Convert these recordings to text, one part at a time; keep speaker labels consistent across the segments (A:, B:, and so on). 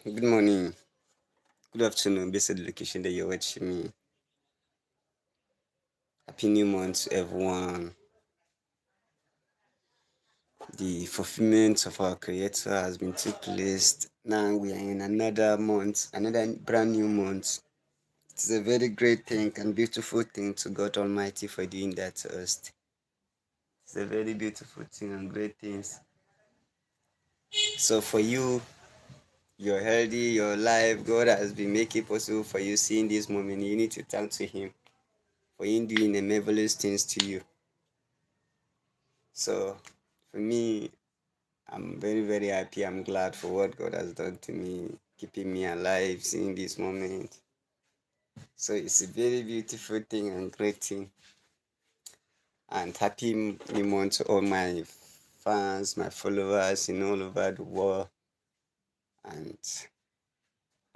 A: Good morning, good afternoon, based on the location that you're watching me. Happy New Month to everyone. The fulfillment of our Creator has been took place. Now we are in another month, another brand new month. It's a very great thing and beautiful thing to God Almighty for doing that to us. It's a very beautiful thing and great things. So for you, you're healthy, your life, God has been making possible for you seeing this moment. You need to thank to Him for Him doing the marvelous things to you. So for me, I'm very, very happy. I'm glad for what God has done to me, keeping me alive, seeing this moment. So it's a very beautiful thing and great thing. And happy new month to all my fans, my followers in all over the world. And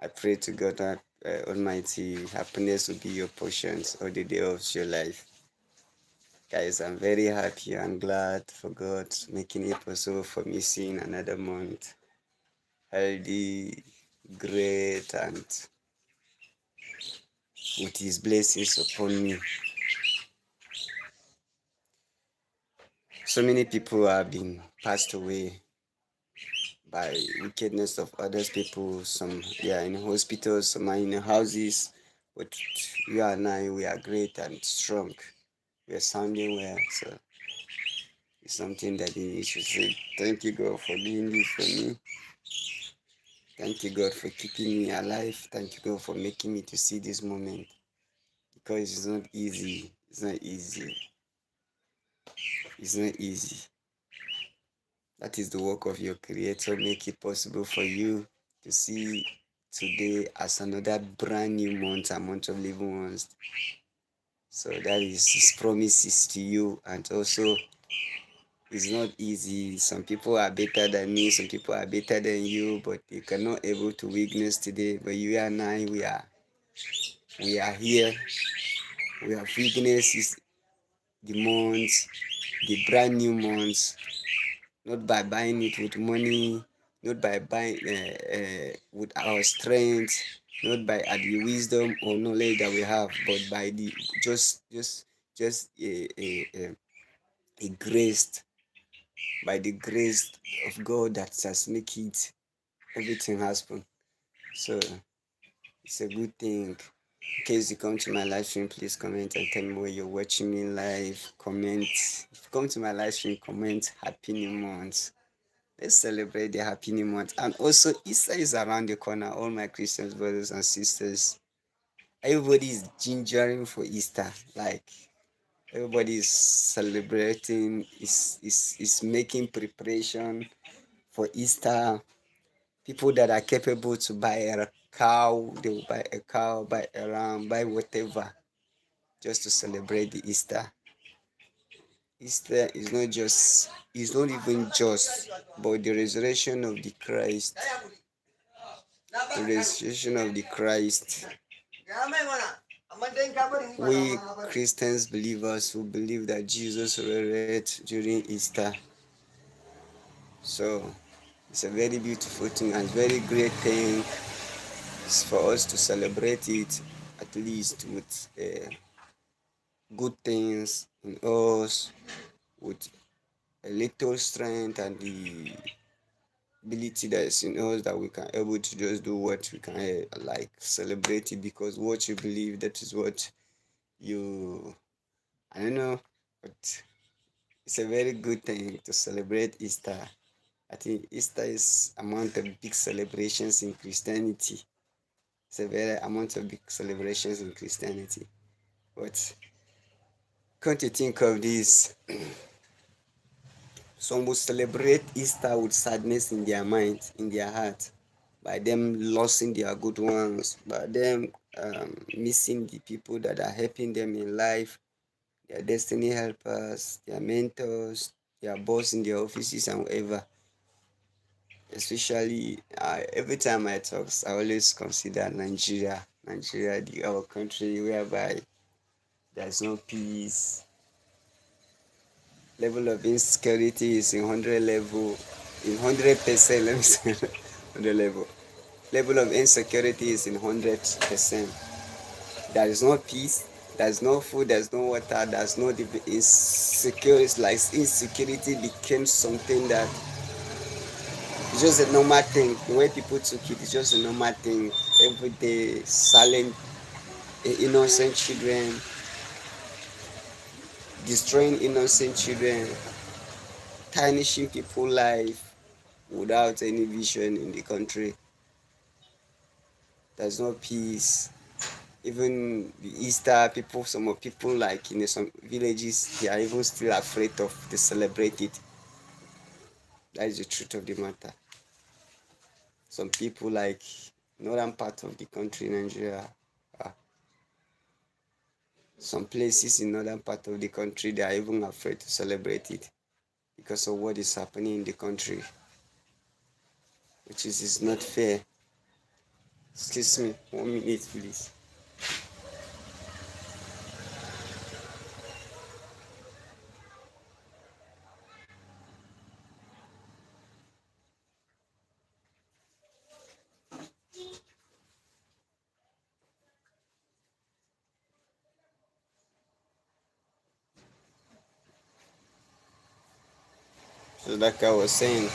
A: I pray to God that Almighty happiness will be your portions all the day of your life. Guys, I'm very happy and glad for God making it possible for me seeing another month. Healthy, great, and with His blessings upon me. So many people have been passed away by wickedness of others people. Some they are in hospitals, some are in houses. But you and I, we are great and strong. We are sounding well. So it's something that you should say. Thank you, God, for doing this for me. Thank you, God, for keeping me alive. Thank you, God, for making me to see this moment. Because it's not easy. It's not easy. It's not easy. That is the work of your Creator. Make it possible for you to see today as another brand new month, a month of living ones. So that is His promises to you, and also it's not easy. Some people are better than me, some people are better than you, but you cannot able to witness today. But you and I, we are here. We have witnesses the months, the brand new months, not by buying it with money, not by buying with our strength, not by the wisdom or knowledge that we have, but by the just a grace, by the grace of God that has make it everything happen. So it's a good thing. In case you come to my live stream, please comment and tell me where you're watching me live. Comment. If you come to my live stream, comment Happy New Month. Let's celebrate the Happy New Month. And also, Easter is around the corner. All my Christian brothers and sisters, everybody is gingering for Easter. Like, everybody is celebrating, is making preparation for Easter. People that are capable to buy a cow, they will buy a cow, buy a ram, buy whatever, just to celebrate the Easter. Easter is not even just, but the resurrection of the Christ. The resurrection of the Christ. We Christians believers who believe that Jesus resurrected during Easter. So it's a very beautiful thing and very great thing for us to celebrate it, at least with good things in us, with a little strength and the ability that is in us, that we can able to just do what we can, like celebrate it, because what you believe, that is what you, I don't know, but it's a very good thing to celebrate Easter. I think Easter is among the big celebrations in Christianity. It's a very amount of big celebrations in Christianity. But come to think of this, some will celebrate Easter with sadness in their mind, in their heart, by them losing their good ones, by them missing the people that are helping them in life, their destiny helpers, their mentors, their boss in their offices and whatever. Especially every time I talk, I always consider Nigeria, our country whereby there's no peace. Level of insecurity is in 100 level, in 100%, let me say 100 level. Level of insecurity is in 100%. There is no peace, there's no food, there's no water, there's no insecurity. Like insecurity became something that it's just a normal thing. The way people took it, it's just a normal thing. Every day, silent, innocent children, destroying innocent children, tarnishing people's life without any vision in the country. There's no peace. Even the Easter people, some of people like in some villages, they are even still afraid of to celebrate it. That is the truth of the matter. Some people like northern part of the country, Nigeria, uh, some places in northern part of the country, they are even afraid to celebrate it because of what is happening in the country, which is not fair. Excuse me, 1 minute, please. So like I was saying,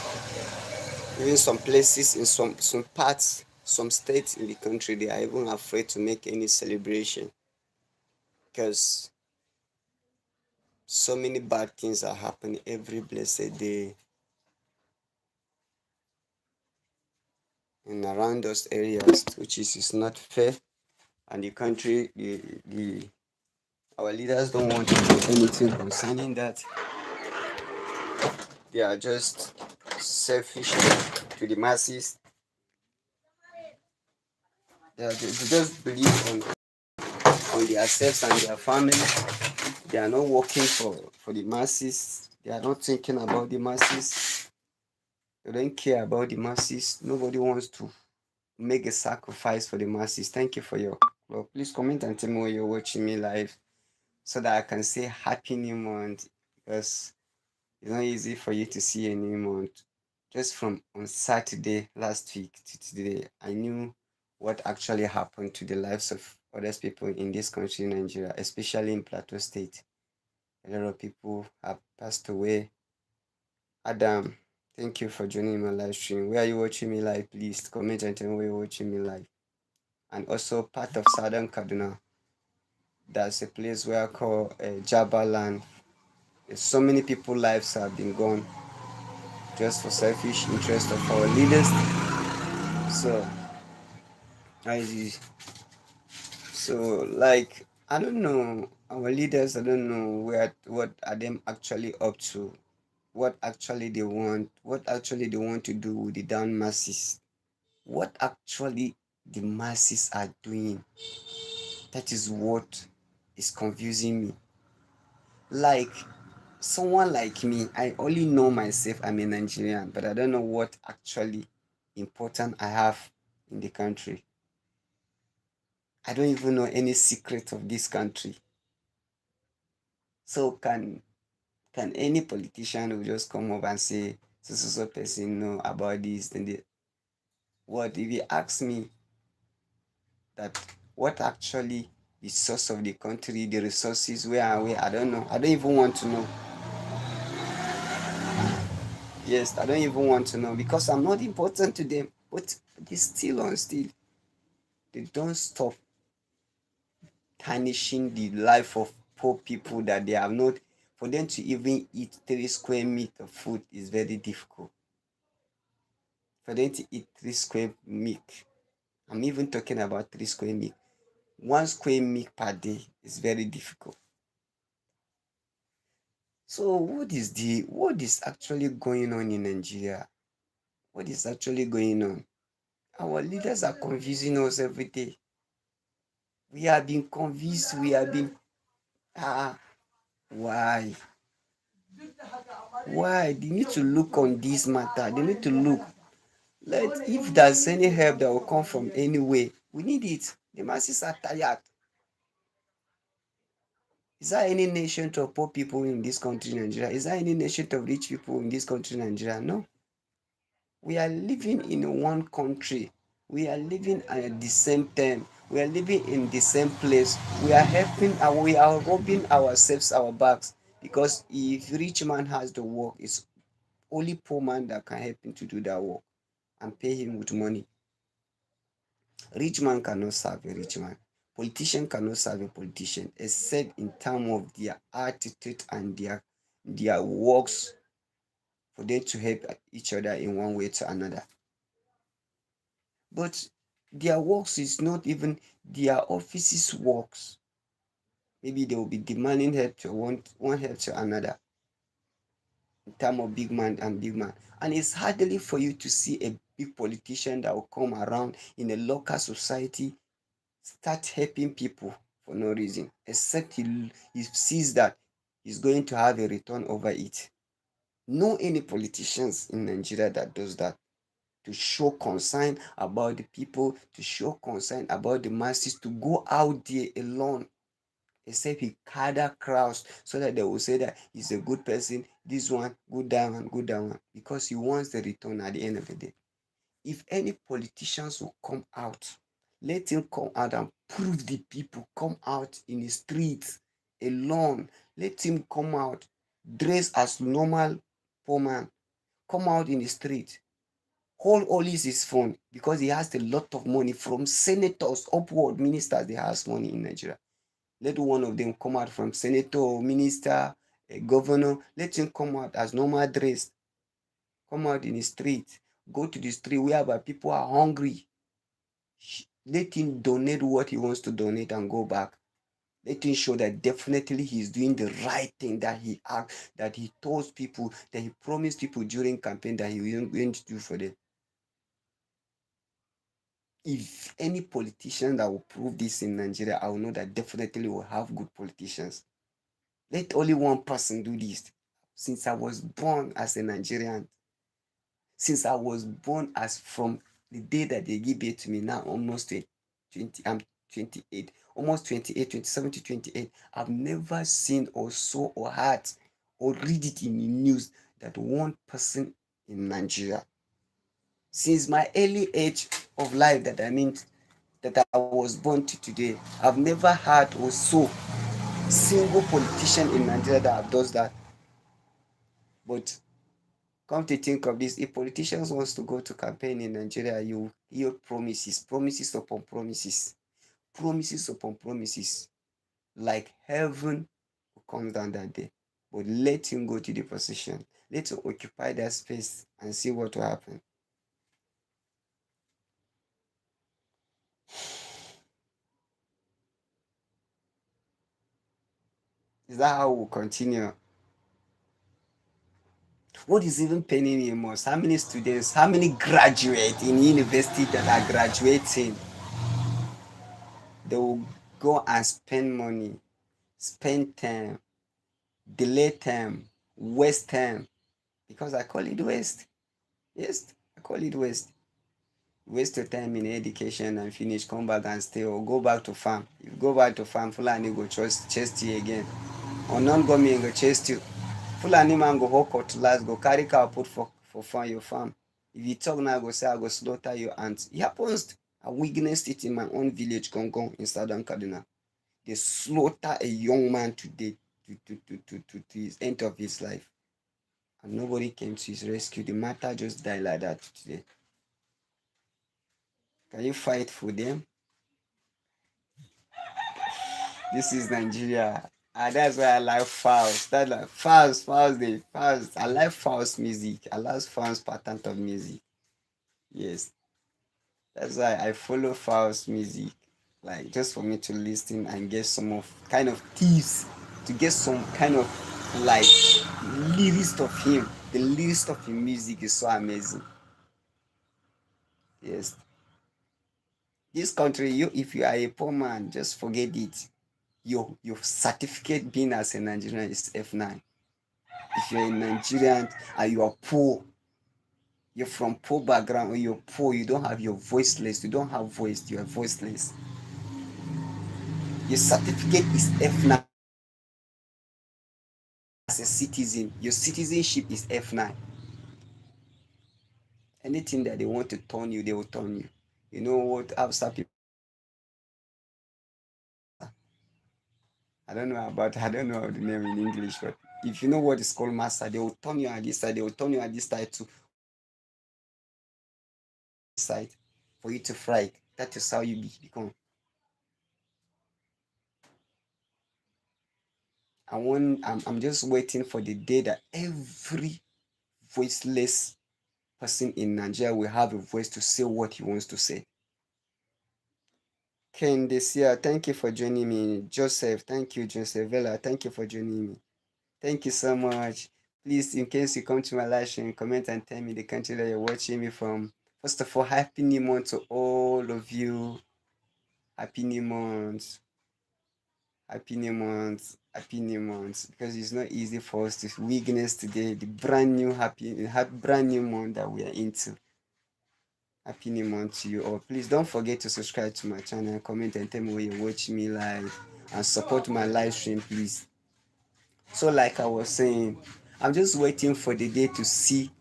A: even some places in some parts, some states in the country, they are even afraid to make any celebration because so many bad things are happening every blessed day and around those areas, which is not fair. And the country, the our leaders don't want to do anything concerning that. They are just selfish to the masses. They just believe on themselves and their family. They are not working for the masses. They are not thinking about the masses. They don't care about the masses. Nobody wants to make a sacrifice for the masses. Thank you for your well, please comment and tell me where you're watching me live so that I can say happy new month because it's not easy for you to see a new month. Just from on Saturday last week to today, I knew what actually happened to the lives of other people in this country, Nigeria, especially in Plateau State. A lot of people have passed away. Adam, thank you for joining my live stream. Where are you watching me live? Please comment and tell me where you're watching me live. And also part of Southern Kaduna. That's a place where I call Jabba land. So many people lives have been gone just for selfish interest of our leaders. So I like I don't know our leaders. I don't know what are them actually up to. What actually they want. What actually they want to do with the down masses. What actually the masses are doing. That is what is confusing me. Like someone like me, I only know myself I'm a Nigerian, but I don't know what actually important I have in the country. I don't even know any secret of this country. So can any politician who just come up and say so person know about this then they, what if you ask me that what actually the source of the country, the resources, where are we? I don't know. I don't even want to know. Yes, I don't even want to know because I'm not important to them. But they still on still. They don't stop tarnishing the life of poor people that they have not. For them to even eat 3 square meter of food is very difficult. For them to eat 3 square meter, I'm even talking about 3 square meter. 1 square meter per day is very difficult. So what is actually going on in Nigeria? What is actually going on? Our leaders are confusing us every day. We have been convinced, we have been ah why? Why? They need to look on this matter. They need to look. Let if there's any help that will come from anywhere, we need it. The masses are tired. Is there any nation of poor people in this country, Nigeria? Is there any nation of rich people in this country, Nigeria? No. We are living in one country We are living at the same time. We are living in the same place. We are we are rubbing ourselves our backs, because if rich man has the work, it's only poor man that can help him to do that work and pay him with money. Rich man cannot serve a rich man. Politician cannot serve a politician, except in terms of their attitude and their works, for them to help each other in one way to another. But their works is not even their office's works. Maybe they will be demanding help to one help to another in terms of big man and big man. And it's hardly for you to see a big politician that will come around in a local society, start helping people for no reason, except he sees that he's going to have a return over it. No any politicians in Nigeria that does that, to show concern about the people, to show concern about the masses, to go out there alone, except he gather crowds so that they will say that he's a good person, this one, good that one, good that one, because he wants the return at the end of the day. If any politicians will come out, let him come out and prove the people, come out in the streets alone. Let him come out, dress as normal poor man, come out in the street, hold always his phone, because he has a lot of money from senators, upward ministers. They have money in Nigeria. Let one of them come out from senator, minister, a governor. Let him come out as normal dressed, come out in the street, go to the street whereby people are hungry. Let him donate what he wants to donate and go back. Let him show that definitely he's doing the right thing, that he told people, that he promised people during campaign that he was going to do for them. If any politician that will prove this in Nigeria, I will know that definitely we'll have good politicians. Let only one person do this. Since I was born as a Nigerian, since I was born as from the day that they give it to me, now almost 20, I'm 28, almost 28, 27 to 28. I've never seen or saw or heard or read it in the news that one person in Nigeria, since my early age of life, that I was born to today, I've never heard or saw single politician in Nigeria that does that. But come to think of this, if politicians wants to go to campaign in Nigeria, you hear promises, promises upon promises, promises upon promises, like heaven will come down that day. But let him go to the position, let him occupy that space and see what will happen. Is that how we'll continue? What is even paining me most? How many students, how many graduates in university that are graduating? They will go and spend money, spend time, delay time, waste time, because I call it waste. Yes, I call it waste. Waste your time in education and finish, come back and stay, or go back to farm. If you go back to farm, Fulani go chase you again. Or non-government go chase you. Fulani man go hold cutlass, go carry cow put for farm your farm. If you talk now, go say I go slaughter your ants. It happens. I witnessed it in my own village, Gongong, in southern Kaduna. They slaughter a young man today to his end of his life. And nobody came to his rescue. The matter just died like that today. Can you fight for them? This is Nigeria. And that's why I like Faust. That's like Faust. I like Faust music. I like Faust pattern of music. Yes. That's why I follow Faust music. Like just for me to listen and get some of kind of tips, to get some kind of like lyrics of him. The lyrics of his music is so amazing. Yes. This country, if you are a poor man, just forget it. Your certificate being as a Nigerian is F9. If you're a Nigerian and you are poor, you're from poor background, or you're poor, you don't have your voiceless, you don't have voice, you are voiceless. Your certificate is F9 as a citizen. Your citizenship is F9. Anything that they want to turn you, they will turn you. You know what Hausa people, I don't know the name in English, but if you know what is called master, they will turn you at this side, they will turn you at this side to side for you to fry. That is how you become. I'm just waiting for the day that every voiceless person in Nigeria will have a voice to say what he wants to say. Ken Desia, thank you for joining me. Joseph, thank you. Joseph Vela, thank you for joining me. Thank you so much. Please, in case you come to my live stream, comment and tell me the country that you're watching me from. First of all, happy new month to all of you. Happy new month. Happy new month. Happy new month. Because it's not easy for us to witness today the brand new month that we are into. Happy new month to you all. Please don't forget to subscribe to my channel, comment and tell me where you're watching me live, and support my live stream, please. So like I was saying, I'm just waiting for the day to see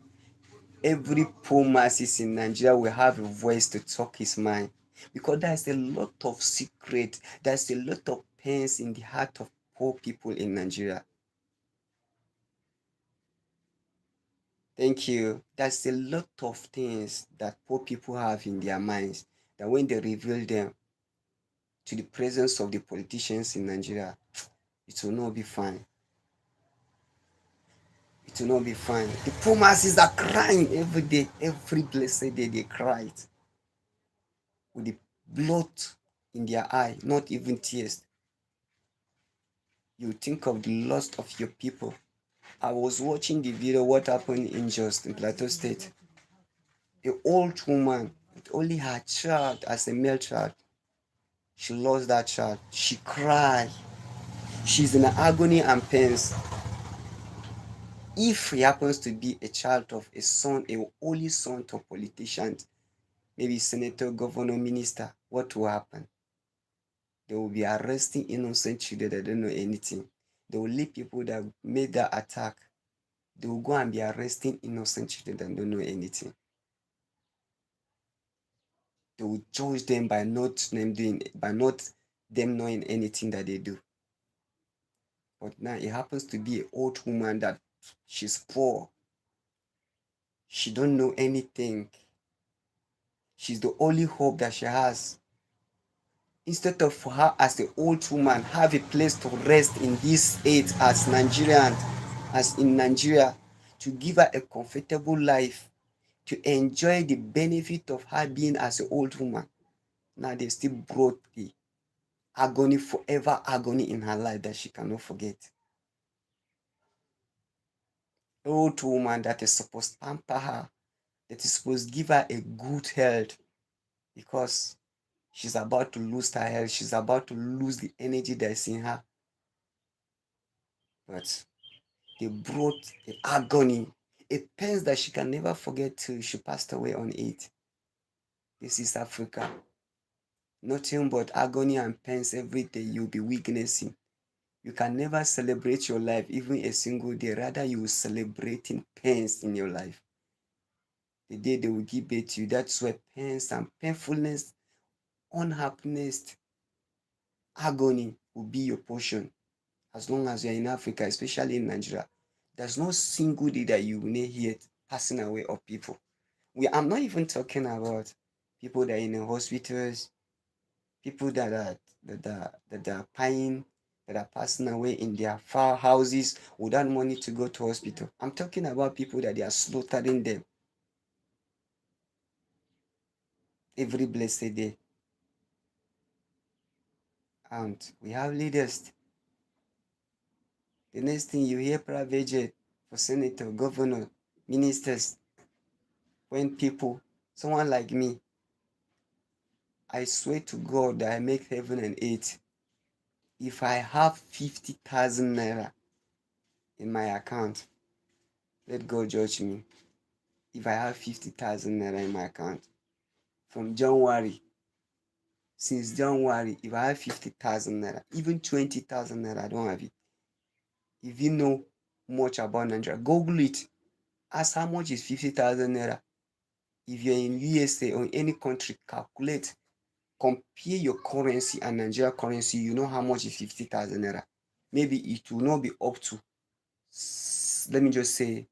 A: every poor masses in Nigeria will have a voice to talk his mind. Because there's a lot of secret, there's a lot of pains in the heart of poor people in Nigeria. Thank you. There's a lot of things that poor people have in their minds that when they reveal them to the presence of the politicians in Nigeria, it will not be fine. It will not be fine. The poor masses are crying every day, every blessed day they cry it with the blood in their eye, not even tears. You think of the loss of your people. I was watching the video what happened in Just in Plateau State. An old woman with only her child as a male child. She lost that child. She cried. She's in agony and pains. If he happens to be a child of a son, a only son to a politician, maybe senator, governor, minister, what will happen? They will be arresting innocent children that don't know anything. They will leave people that made that attack. They will go and be arresting innocent children that don't know anything. They will judge them by not them knowing anything that they do. But now it happens to be an old woman that she's poor. She don't know anything. She's the only hope that she has. Instead of for her as the old woman have a place to rest in this age as Nigerian, as in Nigeria, to give her a comfortable life, to enjoy the benefit of her being as an old woman. Now they still brought the agony, forever agony in her life that she cannot forget. The old woman that is supposed to pamper her, that is supposed to give her a good health, because she's about to lose her health, she's about to lose the energy that's in her. But they brought the agony, a pain that she can never forget till she passed away on it. This is Africa. Nothing but agony and pains every day you'll be witnessing. You can never celebrate your life even a single day. Rather, you will celebrating pains in your life. The day they will give birth to you, that's where pains and painfulness, unhappiness, agony will be your portion. As long as you're in Africa, especially in Nigeria, there's no single day that you will not hear passing away of people. I'm not even talking about people that are in the hospitals, people that are paying, that are passing away in their far houses without money to go to hospital. I'm talking about people that they are slaughtering them every blessed day. And we have leaders. The next thing you hear, private jet for senator, governor, ministers. When people, someone like me, I swear to God that I make heaven and earth. If I have 50,000 naira in my account, let God judge me. If I have 50,000 naira in my account from January, since January, if I have 50,000 naira, even 20,000 naira, I don't have it. If you know much about Nigeria, Google it. Ask how much is 50,000 naira. If you're in USA or any country, calculate, compare your currency and Nigeria currency, you know how much is 50,000 naira. Maybe it will not be up to, let me just say,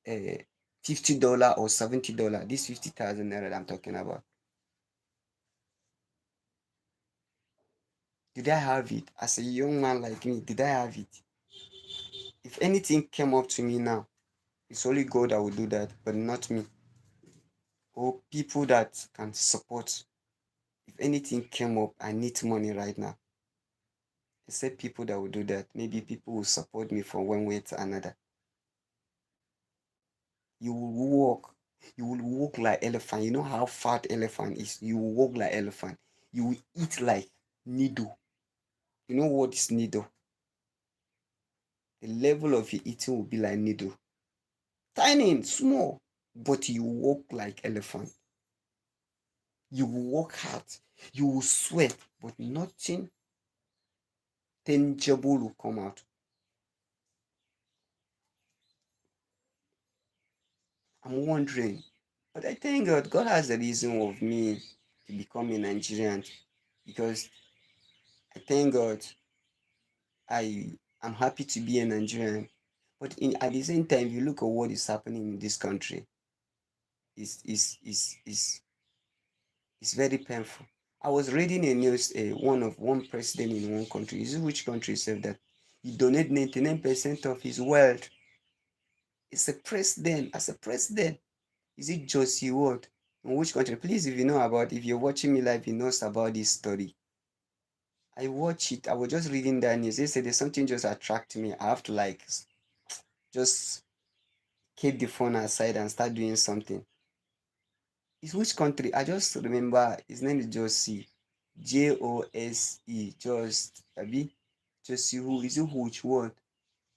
A: $50 or $70. This 50,000 naira that I'm talking about. Did I have it? As a young man like me, did I have it? If anything came up to me now, it's only God that will do that, but not me. Or people that can support. If anything came up, I need money right now. Except people that will do that. Maybe people will support me from one way to another. You will walk. You will walk like elephant. You know how fat elephant is. You will walk like elephant. You will eat like needle. You know what is needle? The level of your eating will be like needle. Tiny, small, but you walk like elephant. You will work hard. You will sweat, but nothing tangible will come out. I'm wondering, but I thank God. God has a reason of me to become a Nigerian, because I thank God I am happy to be a Nigerian. But at the same time, if you look at what is happening in this country, is very painful. I was reading a news, one president in one country. Is it which country said that he donate 99% of his wealth? It's a president. As a president, is it Josie Ward? In which country? Please, if you know about, if you're watching me live, you knows about this story. I watch it. I was just reading that news. They said there's something just attract me. I have to like just keep the phone aside and start doing something. It's which country? I just remember his name is Josie. Jose. Just Abi. Josie who? Is it which word?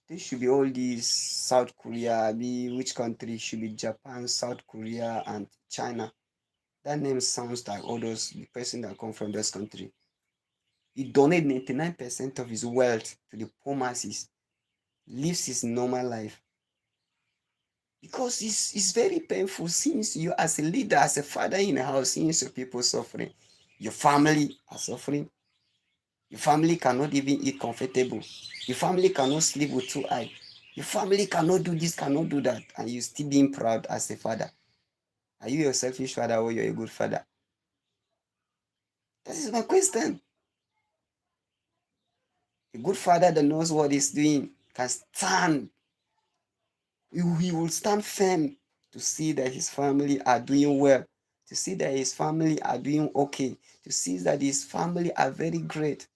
A: This should be all these South Korea, Abi. Which country? Should be Japan, South Korea, and China. That name sounds like all those the person that come from this country. He donated 99% of his wealth to the poor masses, lives his normal life. Because it's very painful since you as a leader, as a father in the house, seeing your people suffering. Your family are suffering. Your family cannot even eat comfortable. Your family cannot sleep with two eyes. Your family cannot do this, cannot do that. And you still being proud as a father. Are you a selfish father or you're a good father? That is my question. A good father that knows what he's doing can stand. He will stand firm to see that his family are doing well, to see that his family are doing okay, to see that his family are very great.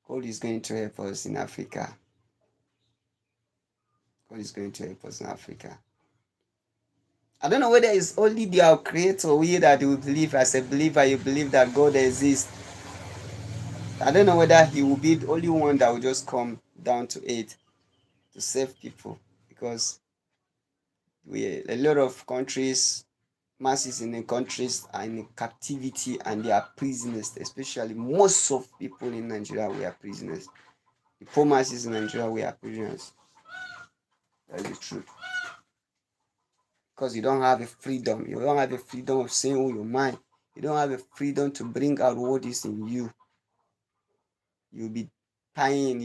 A: God is going to help us in Africa. God is going to help us in Africa. I don't know whether it's only the creator we that you believe as a believer, you believe that God exists. I don't know whether he will be the only one that will just come down to it to save people, because a lot of countries, masses in the countries are in captivity and they are prisoners, especially most of people in Nigeria, we are prisoners. The poor masses in Nigeria, we are prisoners. That's the truth. Because you don't have a freedom. You don't have a freedom of saying what your mind. You don't have a freedom to bring out what is in you. You'll be dying.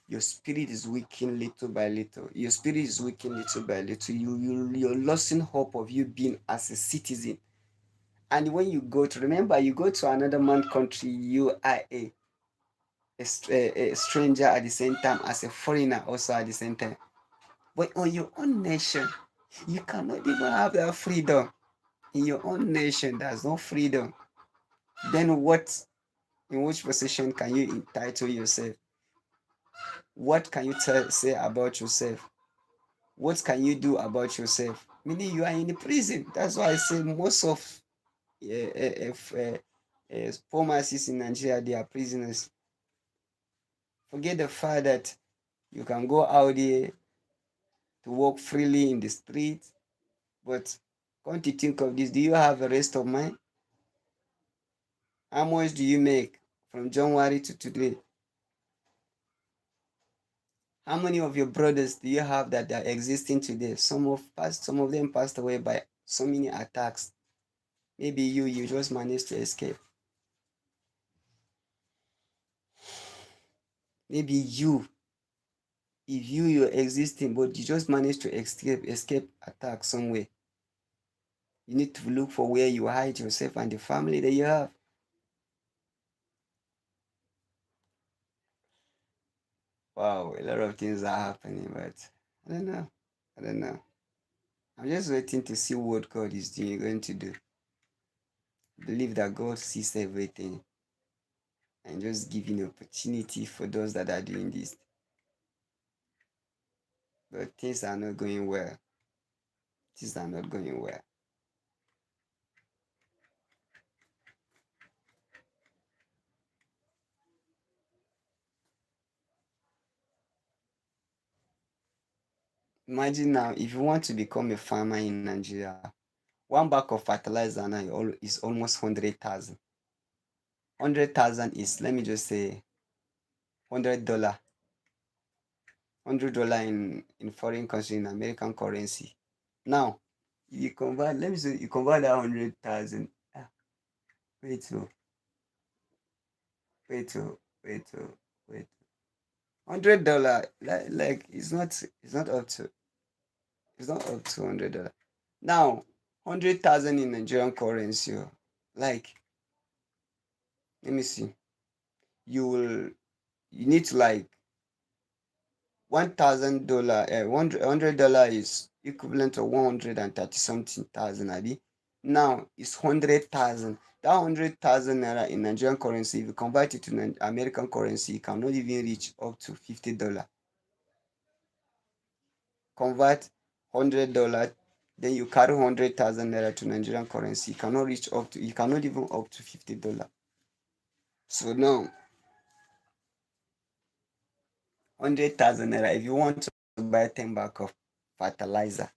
A: Your spirit is weakening little by little. Your spirit is weakening little by little. You're losing hope of you being as a citizen. And when you go to, remember, you go to another man country, you are a stranger at the same time, as a foreigner also at the same time. But on your own nation, you cannot even have that freedom. In your own nation, there's no freedom. Then what, in which position can you entitle yourself? What can you say about yourself? What can you do about yourself? Meaning you are in the prison. That's why I say most of poor masses in Nigeria, they are prisoners. Forget the fact that you can go out there to walk freely in the street, but come to think of this, do you have a rest of mind? How much do you make from January to today? How many of your brothers do you have that are existing today? Some of them passed away by so many attacks. Maybe you just managed to escape. Maybe you, if you're existing, but you just managed to escape attack somewhere. You need to look for where you hide yourself and the family that you have. Wow, a lot of things are happening, but I don't know. I don't know. I'm just waiting to see what God is doing, going to do. Believe that God sees everything and just giving opportunity for those that are doing this. But things are not going well. Things are not going well. Imagine now, if you want to become a farmer in Nigeria, one bag of fertilizer now is almost 100,000. 100,000 is, let me just say, $100. $100 in foreign country in American currency. Now, you convert, let me say, you convert that 100,000. Wait, oh, wait, oh, wait, oh, wait. $100, like it's not up to $100. Now, 100,000 in Nigerian currency, oh, like, let me see. You will, you need to like $1,000, $100 is equivalent to 130 something thousand, Abi. Now it's 100,000. That 100,000 naira in Nigerian currency, if you convert it to American currency, it cannot even reach up to $50. Convert $100, then you carry 100,000 naira to Nigerian currency, you cannot even up to $50. So now 100,000 naira, if you want to buy 10 bag of fertilizer,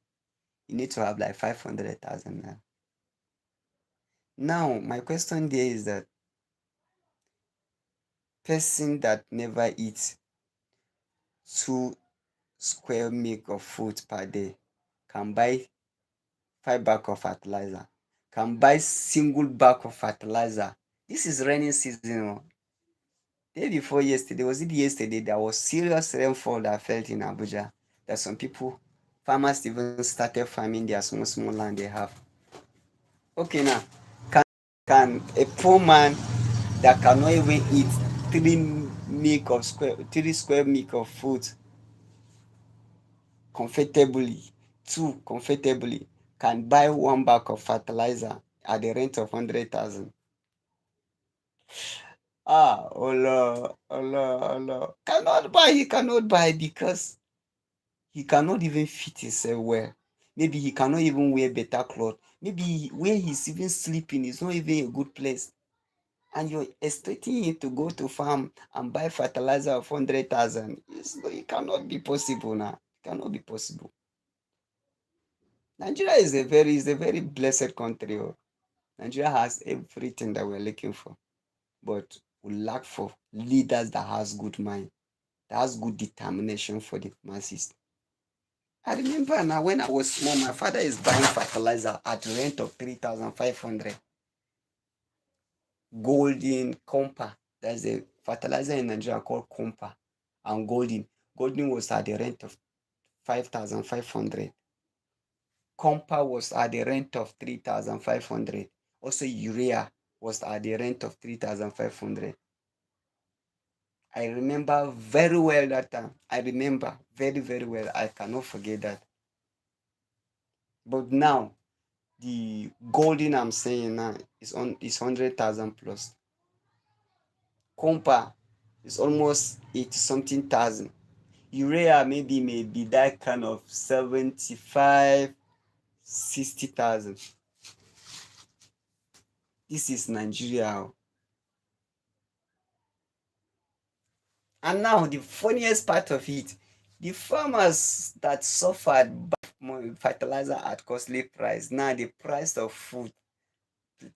A: you need to have like 500,000 naira. Now, my question there is that person that never eats 2 square meal of food per day can buy 5 bag of fertilizer, can buy single bag of fertilizer. This is raining season. Oh. Day before yesterday, was it yesterday? There was serious rainfall that felt in Abuja. That some people, farmers even started farming their small land they have. Okay, now, can a poor man that cannot even eat 3 square meal of food comfortably, two comfortably, can buy 1 bag of fertilizer at the rent of 100,000. Ah, Allah, Allah, Allah. Cannot buy, he cannot buy because he cannot even fit himself well. Maybe he cannot even wear better clothes. Maybe where he's even sleeping is not even a good place. And you're expecting him to go to farm and buy fertilizer of 100,000. It cannot be possible now. It cannot be possible. Nigeria is a very blessed country. Oh. Nigeria has everything that we're looking for, but we lack for leaders that has good mind, that has good determination for the masses. I remember now when I was small, my father is buying fertilizer at rent of 3,500. Golden Compa. There's a fertilizer in Nigeria called Compa and Golden. Golden was at the rent of 5,500. Compa was at the rent of 3,500. Also, urea was at the rent of 3,500. I remember very well that time. I remember very, very well. I cannot forget that. But now, the golden I'm saying now is 100,000 plus. Compa is almost 80 something thousand. Urea maybe that kind of 75, 60,000. This is Nigeria. And now the funniest part of it, the farmers that suffered fertilizer at costly price, now the price of food,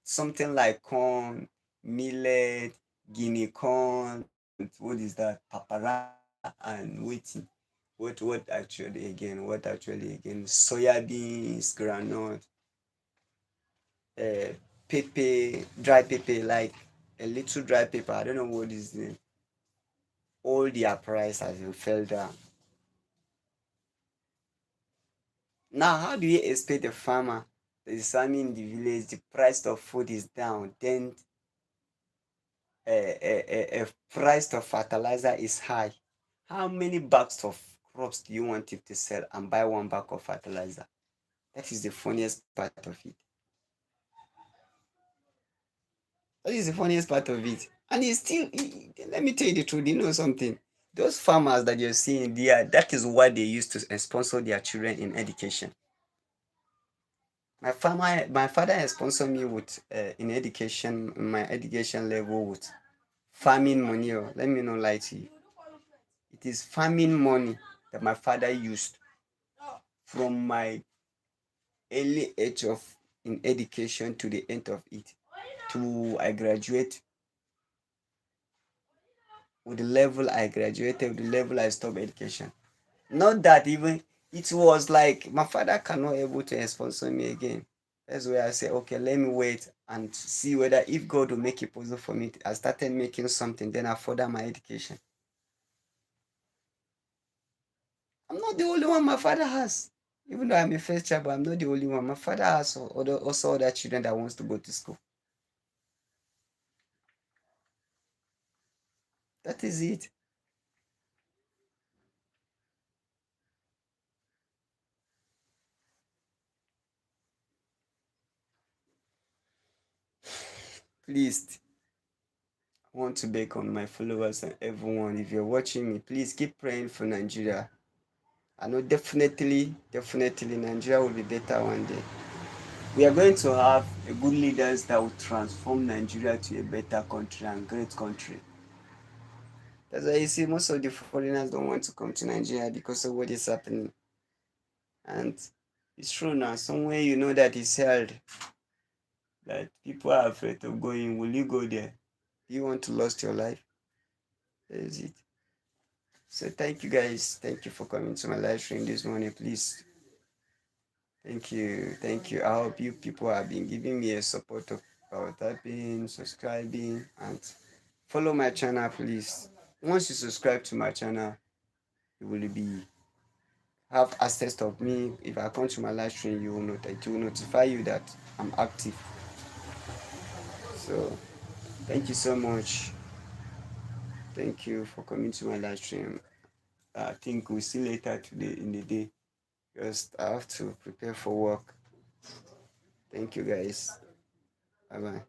A: something like corn, millet, guinea corn, what is that, papara and waiting. what actually again? What actually again? Soya beans, groundnut, uh, pepper, dry pepper, like a little dry pepper. I don't know what is the all their price has been fell down. Now, how do you expect the farmer that is farming in the village, the price of food is down, then price of fertilizer is high? How many bags of crops do you want him to sell and buy one bag of fertilizer? That is the funniest part of it. That is the funniest part of it. And it's still, let me tell you the truth, you know something? Those farmers that you're seeing there, that is what they used to sponsor their children in education. My father has sponsored me with in education, my education level with farming money. Oh, let me not lie to you. It is farming money that my father used from my early age of in education to the end of it. To I graduate with the level I graduated, with the level I stopped education. Not that even it was like my father cannot able to sponsor me again. That's where I say, okay, let me wait and see whether if God will make it possible for me. I started making something, then I further my education. I'm not the only one my father has. Even though I'm a first child, but I'm not the only one. My father has also other children that wants to go to school. That is it. Please, I want to beg on my followers and everyone. If you're watching me, please keep praying for Nigeria. I know definitely Nigeria will be better one day. We are going to have a good leaders that will transform Nigeria to a better country and great country. That's why you see most of the foreigners don't want to come to Nigeria because of what is happening. And it's true now. Somewhere you know that it's held, that people are afraid of going. Will you go there? Do you want to lose your life? That is it. So thank you guys. Thank you for coming to my live stream this morning. Please. Thank you. Thank you. I hope you people have been giving me a support of tapping, subscribing, and follow my channel, please. Once you subscribe to my channel, you will be have access of me. If I come to my live stream, it will notify you that I'm active. So thank you so much. Thank you for coming to my live stream. I think we'll see later today in the day. Just I have to prepare for work. Thank you guys. Bye bye.